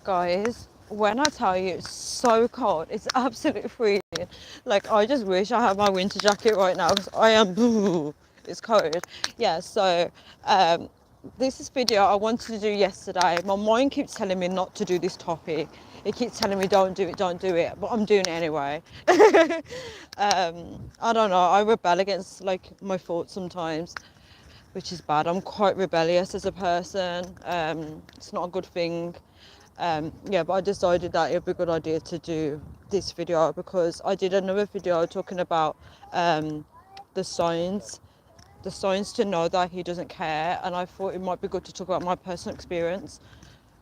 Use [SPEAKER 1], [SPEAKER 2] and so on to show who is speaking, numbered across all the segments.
[SPEAKER 1] Guys, when I tell you it's so cold, it's absolutely freezing. Like, I just wish I had my winter jacket right now because I am, it's cold. Yeah, so this is video I wanted to do yesterday. My mind keeps telling me not to do this topic. It keeps telling me don't do it, but I'm doing it anyway. I don't know, I rebel against like my thoughts sometimes, which is bad. I'm quite rebellious as a person. It's not a good thing. Yeah, but I decided that it would be a good idea to do this video because I did another video talking about the signs to know that he doesn't care, and I thought it might be good to talk about my personal experience,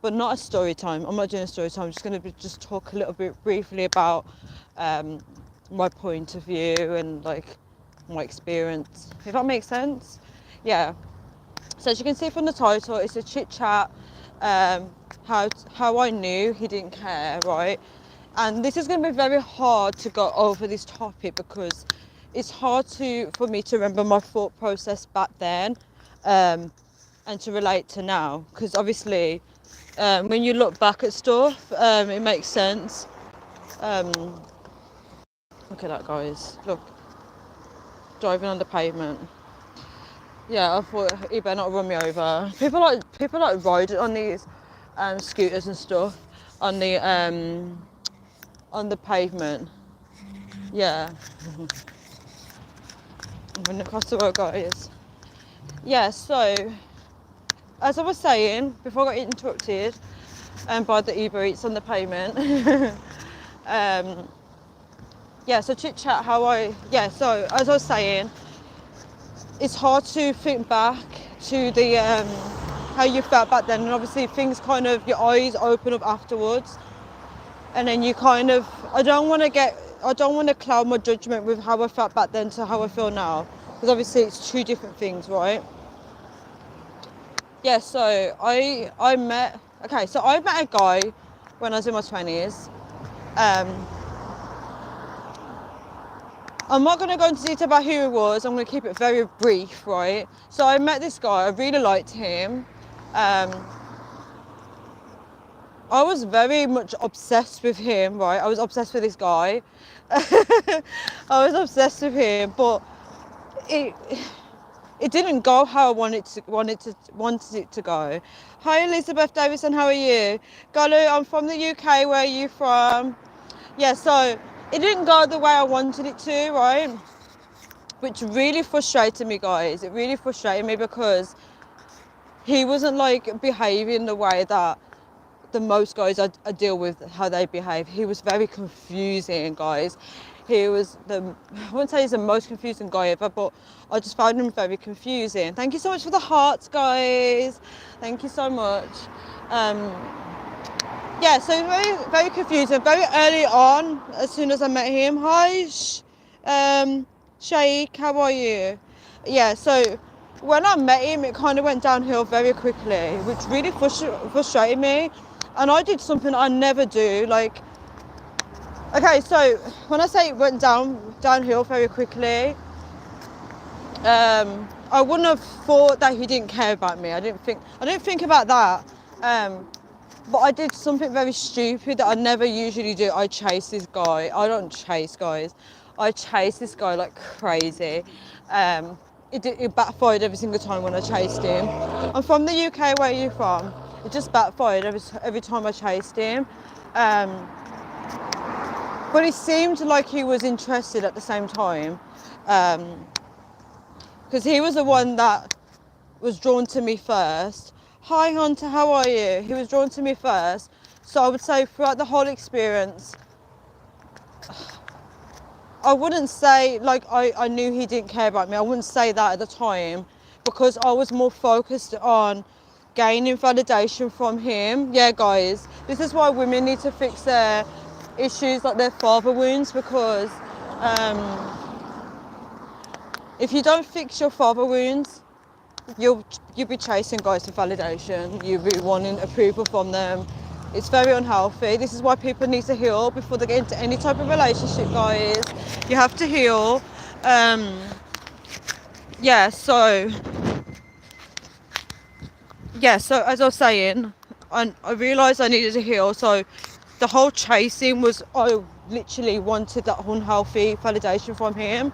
[SPEAKER 1] but not a story time. I'm not doing a story time. I'm just going to just talk a little bit briefly about my point of view and like my experience, if that makes sense. Yeah. So as you can see from the title, it's a chit chat. How I knew he didn't care, right? And this is going to be very hard to go over this topic because it's hard for me to remember my thought process back then, and to relate to now. Because obviously, when you look back at stuff, it makes sense. Look at that, guys. Look, driving on the pavement. Yeah, I thought he better not run me over. People like riding on these scooters and stuff on the pavement. Yeah. I'm running across the road, guys. Yeah, so as I was saying before I got interrupted by the Uber Eats on the pavement. Yeah, so chit chat so as I was saying, it's hard to think back to the how you felt back then, and obviously things kind of, your eyes open up afterwards, and then you kind of, I don't want to cloud my judgment with how I felt back then to how I feel now, because obviously it's two different things, right? Yeah, so I met a guy when I was in my 20s. I'm not going to go into detail about who he was. I'm going to keep it very brief, right? So I met this guy. I really liked him. I was very much obsessed with him, right? I was obsessed with this guy. I was obsessed with him, but it didn't go how I wanted it to go. Hi, Elizabeth Davison. How are you? Galu, I'm from the UK. Where are you from? Yeah, so it didn't go the way I wanted it to, right? Which really frustrated me, guys. It really frustrated me because he wasn't like behaving the way that the most guys I deal with, how they behave. He was very confusing, guys. I wouldn't say he's the most confusing guy ever, but I just found him very confusing. Thank you so much for the hearts, guys. Thank you so much. Yeah, so very, very confusing. Very early on, as soon as I met him. Hi, Shaikh, how are you? Yeah, so when I met him, it kind of went downhill very quickly, which really frustrated me. And I did something I never do. Like, okay, so when I say it went downhill very quickly, I wouldn't have thought that he didn't care about me. I didn't think about that. But I did something very stupid that I never usually do. I chased this guy. I don't chase guys. I chased this guy like crazy. It backfired every single time when I chased him. I'm from the UK. Where are you from? It just backfired every time I chased him. But it seemed like he was interested at the same time. Because he was the one that was drawn to me first. Hi Hunter, how are you? He was drawn to me first. So I would say throughout the whole experience, I wouldn't say like I knew he didn't care about me. I wouldn't say that at the time because I was more focused on gaining validation from him. Yeah, guys, this is why women need to fix their issues like their father wounds, because if you don't fix your father wounds, you'll be chasing guys for validation. You'll be wanting approval from them. It's very unhealthy. This is why people need to heal before they get into any type of relationship, guys. You have to heal. So as I was saying, I realised I needed to heal. So the whole chasing was, I literally wanted that unhealthy validation from him.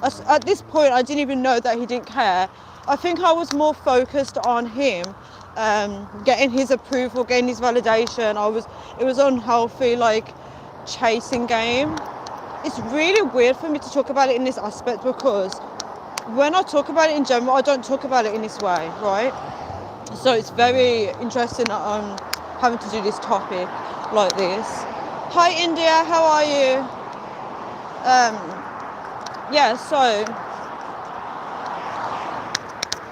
[SPEAKER 1] At this point, I didn't even know that he didn't care. I think I was more focused on him, getting his approval, getting his validation. It was unhealthy, like, chasing game. It's really weird for me to talk about it in this aspect, because when I talk about it in general, I don't talk about it in this way, right? So it's very interesting that I'm having to do this topic like this. Hi India, how are you? Yeah, so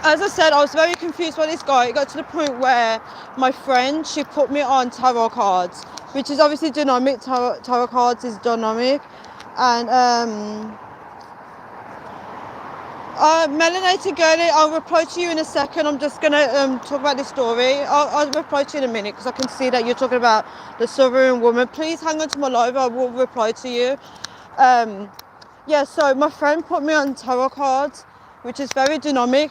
[SPEAKER 1] as I said, I was very confused by this guy. It got to the point where my friend, she put me on tarot cards, which is obviously dynamic. Tarot cards is dynamic. And melanated girlie, I'll reply to you in a second. I'm just going to talk about this story. I'll reply to you in a minute, because I can see that you're talking about the Southern woman. Please hang on to my live. I will reply to you. Yeah, so my friend put me on tarot cards, which is very dynamic,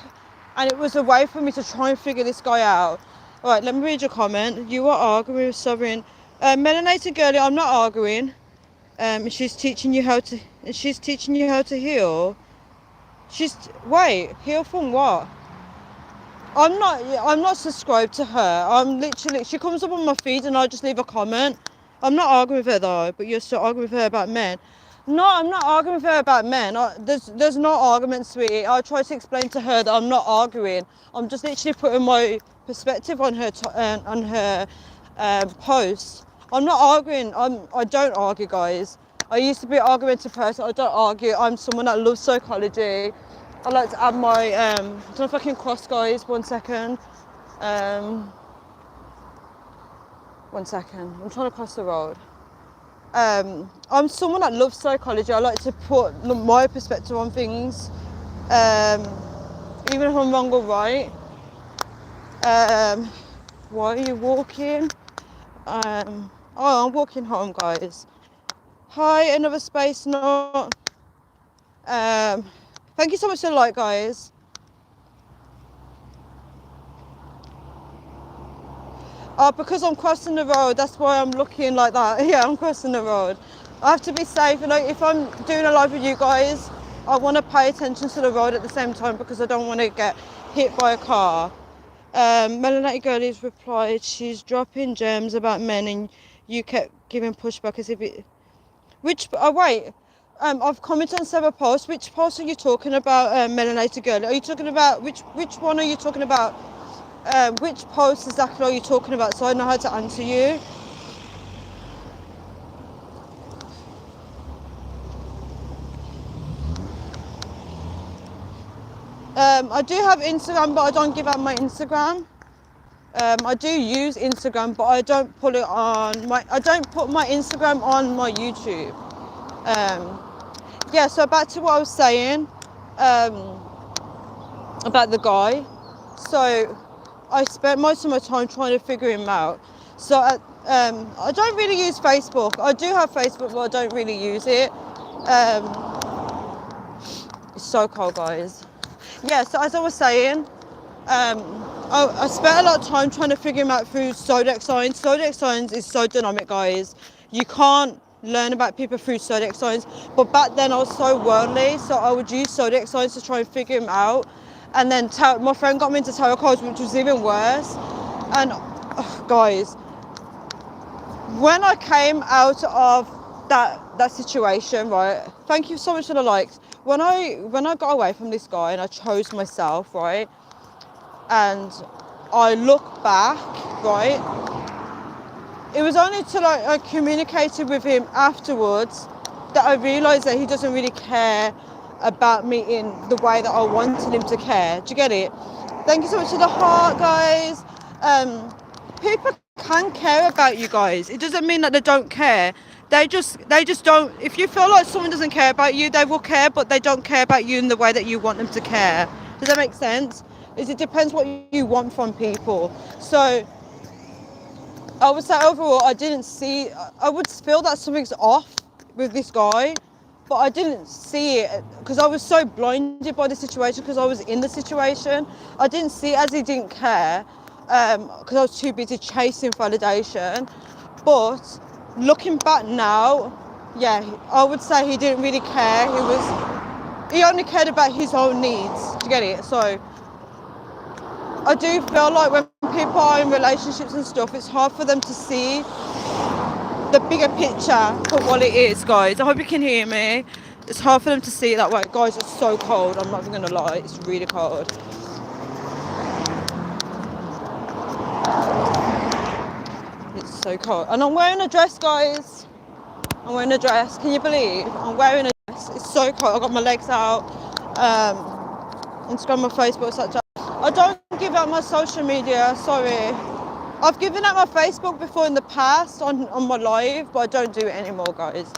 [SPEAKER 1] and it was a way for me to try and figure this guy out. All right, let me read your comment. You are arguing with Sovereign. Melanated girlie, I'm not arguing. She's teaching you how to heal. Wait, heal from what? I'm not subscribed to her. I'm literally, she comes up on my feed and I just leave a comment. I'm not arguing with her though, but you're still arguing with her about men. No, I'm not arguing with her about men. There's no argument, sweetie. I try to explain to her that I'm not arguing. I'm just literally putting my perspective on her post. I'm not arguing. I don't argue, guys. I used to be an argumentative person. I don't argue. I'm someone that loves psychology. I like to add my, I don't know if I can cross, guys. 1 second. 1 second. I'm trying to cross the road. I'm someone that loves psychology. I like to put my perspective on things, even if I'm wrong or right. Why are you walking? Oh, I'm walking home, guys. Hi, another space note. Thank you so much for the like, guys. Because I'm crossing the road, that's why I'm looking like that. Yeah, I'm crossing the road. I have to be safe, and if I'm doing a live with you guys, I want to pay attention to the road at the same time, because I don't want to get hit by a car. Melanated Girlie's replied, she's dropping gems about men, and you kept giving pushback as if it... wait. I've commented on several posts. Which post are you talking about, Melanated Girlie? Are you talking about, which one are you talking about? Which post exactly are you talking about, so I know how to answer you? I do have Instagram, but I don't give out my Instagram. I do use Instagram, but I don't put it on I don't put my Instagram on my YouTube. Yeah, so back to what I was saying about the guy. So I spent most of my time trying to figure him out. So I don't really use Facebook. I do have Facebook, but I don't really use it. It's so cold, guys. Yeah, so as I was saying, I spent a lot of time trying to figure him out through zodiac signs. Zodiac signs is so dynamic, guys. You can't learn about people through zodiac signs. But back then I was so worldly, so I would use zodiac signs to try and figure him out. And then my friend got me into tarot cards, which was even worse. And guys, when I came out of that situation, right? Thank you so much for the likes. When I got away from this guy and I chose myself, right? And I look back, right? It was only till I communicated with him afterwards that I realised that he doesn't really care about me in the way that I wanted him to care. Do you get it? Thank you so much for the heart, guys. People can care about you guys. It doesn't mean that they don't care. They just don't. If you feel like someone doesn't care about you, they will care, but they don't care about you in the way that you want them to care. Does that make sense? It depends what you want from people. So I would say overall, I would feel that something's off with this guy, but I didn't see it because I was so blinded by the situation, because I was in the situation. I didn't see it as he didn't care. because I was too busy chasing validation. But looking back now, yeah, I would say he didn't really care. He only cared about his own needs. Do you get it? So I do feel like when people are in relationships and stuff, it's hard for them to see the bigger picture for what it is, guys. I hope you can hear me. It's hard for them to see it that way. Guys, it's so cold. I'm not even going to lie. It's really cold. It's so cold. And I'm wearing a dress, guys. I'm wearing a dress. Can you believe? I'm wearing a dress. It's so cold. I've got my legs out. Instagram, my Facebook, such. I don't give out my social media. Sorry. I've given out my Facebook before in the past on my live, but I don't do it anymore, guys.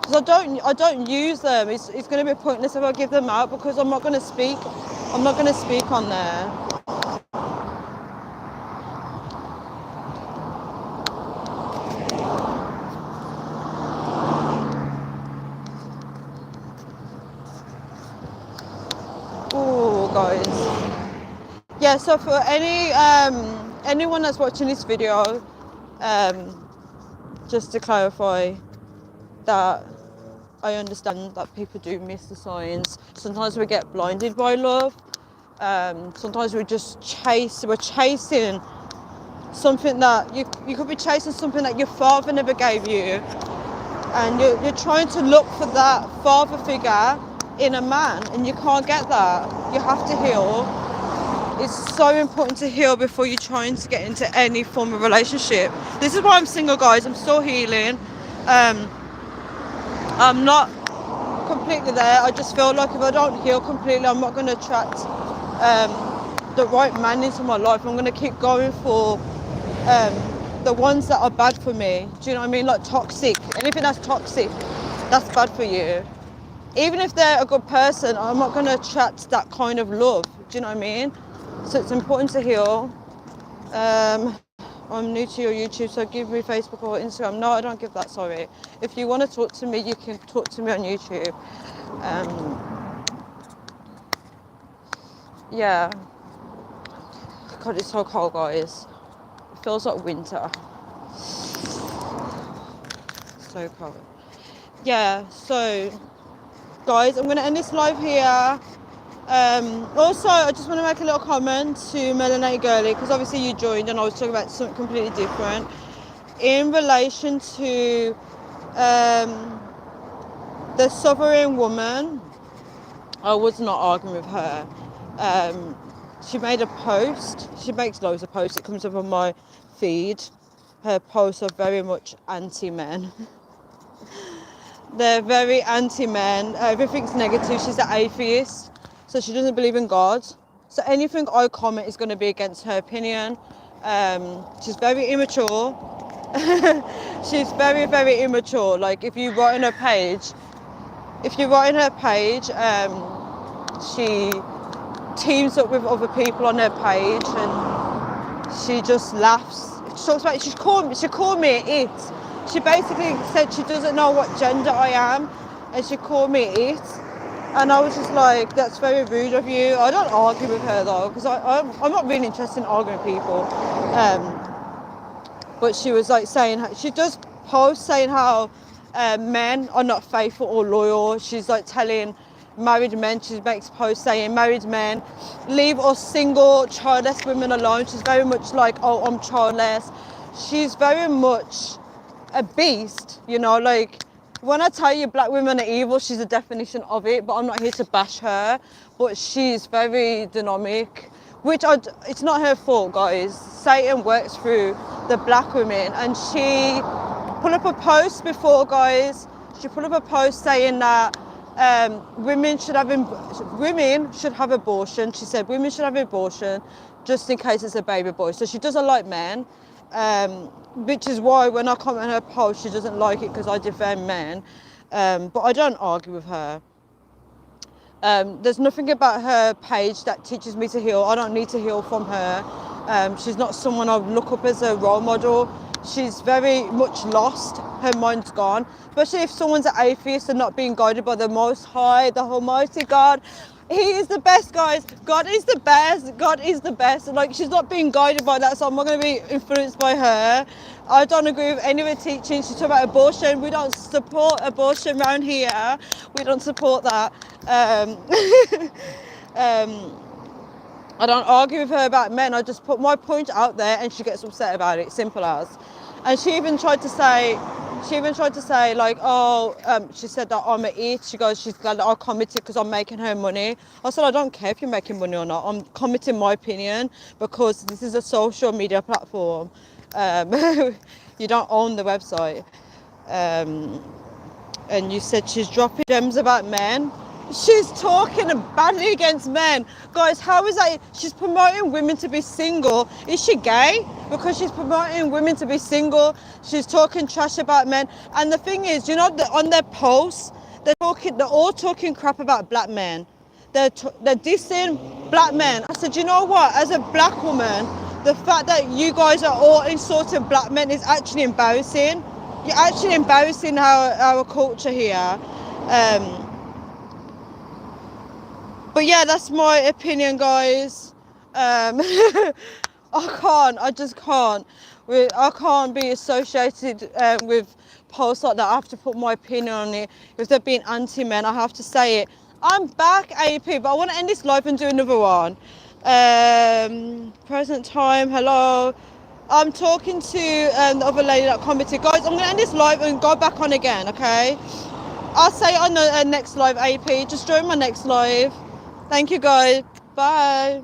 [SPEAKER 1] Because I don't use them. It's going to be pointless if I give them out because I'm not going to speak. I'm not going to speak on there. Oh, guys. Yeah. So for anyone that's watching this video, just to clarify that I understand that people do miss the signs. Sometimes we get blinded by love. Sometimes we're chasing something that you could be chasing something that your father never gave you, and you're trying to look for that father figure in a man, and you can't get that. You have to heal. It's so important to heal before you're trying to get into any form of relationship. This is why I'm single, guys. I'm still healing. I'm not completely there. I just feel like if I don't heal completely, I'm not going to attract the right man into my life. I'm going to keep going for the ones that are bad for me. Do you know what I mean? Like toxic. Anything that's toxic, that's bad for you. Even if they're a good person, I'm not going to attract that kind of love. Do you know what I mean? So it's important to heal. I'm new to your YouTube, so give me Facebook or Instagram. No, I don't give that, sorry. If you want to talk to me, you can talk to me on YouTube. Yeah. God, it's so cold, guys. It feels like winter. So cold. Yeah, so, guys, I'm going to end this live here. Also, I just want to make a little comment to Melanated Girly, because obviously you joined and I was talking about something completely different. In relation to the sovereign woman, I was not arguing with her. She made a post. She makes loads of posts. It comes up on my feed. Her posts are very much anti-men. They're very anti-men. Everything's negative. She's an atheist. So she doesn't believe in God. So anything I comment is going to be against her opinion. She's very immature. She's very, very immature. Like if you write on her page, she teams up with other people on her page and she just laughs. She talks about, she called me it. She basically said she doesn't know what gender I am and she called me it. And I was just like, that's very rude of you. I don't argue with her though, because I'm not really interested in arguing with people. But she was like saying, she does post saying how men are not faithful or loyal. She's like telling married men, she makes posts saying, married men, leave us single, childless women alone. She's very much like, oh, I'm childless. She's very much a beast, you know, like, when I tell you black women are evil, she's a definition of it, but I'm not here to bash her. But she's very dynamic, which it's not her fault, guys. Satan works through the black women, and she put up a post before, guys. She put up a post saying that women should have abortion. She said women should have abortion just in case it's a baby boy. So she doesn't like men. Which is why when I comment on her post, she doesn't like it because I defend men. But I don't argue with her. There's nothing about her page that teaches me to heal. I don't need to heal from her. She's not someone I look up as a role model. She's very much lost. Her mind's gone. Especially if someone's an atheist and not being guided by the Most High, the Almighty God. He is the best, guys. God is the best. God is the best. Like, she's not being guided by that, so I'm not going to be influenced by her. I don't agree with any of her teaching. She's talking about abortion. We don't support abortion around here. We don't support that. Um, I don't argue with her about men. I just put my point out there, and she gets upset about it. Simple as. And she even tried to say, like, oh, she said that I'm an it. She goes, she's glad that I committed because I'm making her money. I said, I don't care if you're making money or not. I'm committing my opinion because this is a social media platform. You don't own the website. And you said she's dropping gems about men. She's talking badly against men. Guys, how is that? She's promoting women to be single. Is she gay? Because she's promoting women to be single. She's talking trash about men. And the thing is, you know, on their posts, they're all talking crap about black men. They're dissing black men. I said, you know what? As a black woman, the fact that you guys are all insulting black men is actually embarrassing. You're actually embarrassing our culture here. But yeah, that's my opinion, guys. I just can't. I can't be associated with posts like that. I have to put my opinion on it. If they're being anti-men, I have to say it. I'm back, AP, but I want to end this live and do another one. Present time, hello. I'm talking to the other lady that commented. Guys, I'm going to end this live and go back on again, okay? I'll say it on the next live, AP. Just join my next live. Thank you, guys. Bye.